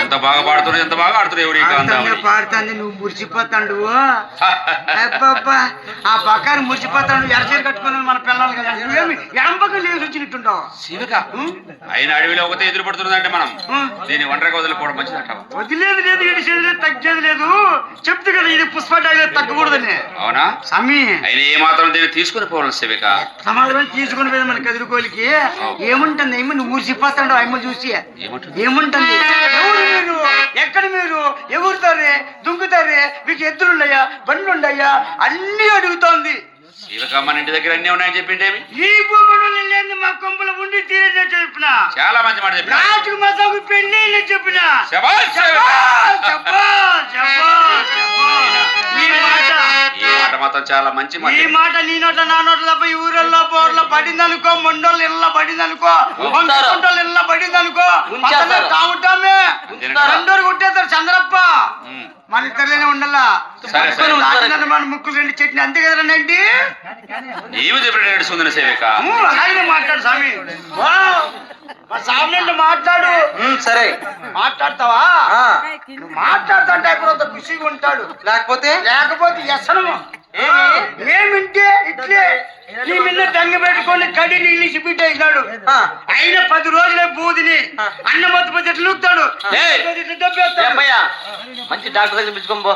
ఎంత బాగా పాడుతున్నావు, ఎంత బాగా ఆడుతున్నావు. ఎవరు పాడుతాంది నువ్వు మురిసిపోతాడు. ఆ పక్కన మురిసిపోతాడు. ఎరచేరు కట్టుకున్నాను మన పిల్లలు కదా. నువ్వేమి ఎంపకం లేచి వచ్చినట్టుంటావు. శివక అయిన అడవిలో ఒకతే ఎదురు పడుతున్నదంటే మనం దీన్ని ఒంటరిగా వదిలిపోవడం మంచిదంటావా? వదిలేదు లేదు, ఇడిచేది లేదు, తగ్గేది లేదు. చెప్తు కదా ఇది పుష్ప డైలాగ్ తగ్గకూడదని. అవునా సమీ అయినా ఏ మాత్రం దీన్ని తీసుకుని పోవాలి శివిక. సమాధానం తీసుకుని పోయింది మన కదురుకోలికి. ఏముంటుంది ఏమో నువ్వు మురిసిపోతాడు. అమ్మ చూసి ఏముంటుంది, ఎవరు మీరు, ఎక్కడ మీరు, ఎగురుతారే, దుంకుతారే, మీకు ఎద్దులున్నాయా, బండ్లు ఉన్నాయా అన్ని అడుగుతోంది. శివకమ్మ ఇంటి దగ్గర అన్ని ఉన్నాయని చెప్పిండేమి. ఈ భూములు లేదు మా కొంపల ఉండి తీరే చెప్పిన. చాలా మంచి మాట చెప్పిన. రాజు మసాకు పెళ్లి చెప్పిన. మాత్రం చాలా మంచి మాట. ఈ మాట నీ నోట నా నోట్ల తప్ప ఈ ఊరల్లో బోర్లో పడిందనుకో, మొండోళ్ళు ఇళ్ళ పడిందనుకో, వంటోళ్ళు ఇళ్ళ పడిందనుకో కావుంటామే. రెండోరు కొట్టేస్తారు చంద్రప్ప. మన ఇద్దరులోనే ఉండాలా. మన ముక్కు రెండు చట్నీ అంతే కదండి. ఏంటి సేవిక అలాగే మాట్లాడు స్వామి. సామి మాట్లాడు. సరే మాట్లాడతావా? మాట్లాడుతుంటే అయిపోతే ఖుషిగా ఉంటాడు. లేకపోతే ఎసనము ఏమింటే ఇట్లే నీ మీద దంగ పెట్టుకొని కడి నీళ్ళు సిపిట్టేసినాడు. అయిన 10 రోజులే బూదిని అన్న మొత్తం ఎట్లా నూకుతాడు. మంచి డాక్టర్ దగ్గర పిలుచుకోబో.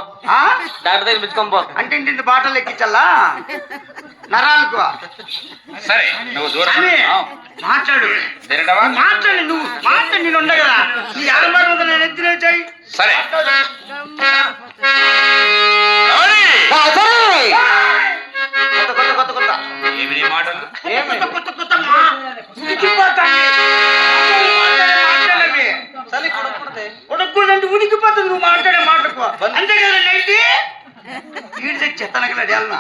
డాక్టర్ దగ్గర పిలుచుకోబో. అంటే ఇంటి బాటలు ఎక్కించాలా నరాలకు. సరే నువ్వు దూరం మాట్లాడు. మాట్లాడు నువ్వు మాట్లాడి నేను ఉండ కదా. నీ ఆడమాట నేను ఎత్తిన వచ్చాయి. సరే ఉడకూడదంటే ఉడికిపోతుంది నువ్వు మాట్లాడే మాటకు. అంతే కదండి. అయితే చెత్తనగలడి అన్నా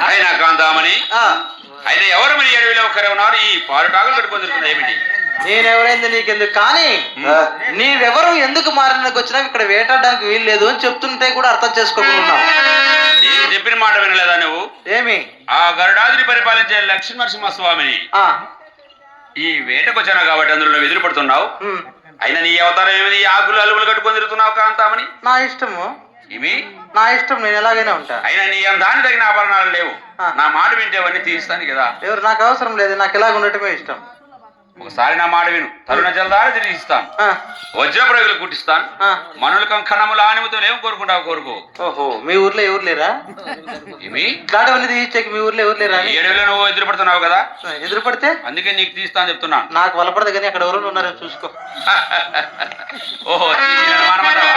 అయినా కాంతామని అయినా ఎవరు మరి అడవిలో ఒకరే ఉన్నారు. ఈ పారుటాకులు కట్టుకొని తిరుగుతున్నా ఏమిటి? నేనెవరైంది నీకెందుకు, కానీ నీవెవరు ఎందుకు మారడానికి వచ్చినా ఇక్కడ వేటాడడానికి వీలు లేదు అని చెప్తుంటే కూడా అర్థం చేసుకోకుండా నేను చెప్పిన మాట వినలేదా నువ్వు? ఏమి ఆ గరుడాదిని పరిపాలించే లక్ష్మీనరసింహస్వామిని ఈ వేటకు వచ్చాను కాబట్టి అందులో నువ్వు ఎదురు పడుతున్నావు. అయినా నీ అవతారం ఏమిది? ఆకులు అలుగులు కట్టుకొని తిరుగుతున్నావు కాంతామని. నా ఇష్టము. ఏమి నా ఇష్టం, నేను ఎలాగైనా ఉంటా. అయినా నీ దాని తగిన ఆభరణాలు లేవు. నా మాట వింటే అవన్నీ తీస్తాను కదా. ఎవరు నాకు అవసరం లేదు, నాకు ఎలాగ ఉండటమే ఇష్టం. ఒకసారి నా మాట విను. తరుణ జలదారి తిరిగిస్తాను, వజ్ర ప్రగులు కుట్టిస్తాను, మనుల కంకణముల ఆనిమతో ఏం కోరుకుంటావు కోరుకో. ఓహో మీ ఊర్లో ఎవరు లేరా? ఏమి దాటవన్నీ తీయించాక మీ ఊర్లో ఎవరు లేరా? ఏడులో నువ్వు ఎదురు పడుతున్నావు కదా. ఎదురు పడితే అందుకే నీకు తీస్తాను చెప్తున్నాను. నాకు వలపడదు కానీ అక్కడ ఎవరు ఉన్నారో చూసుకో. ఓహో మానమంటావా?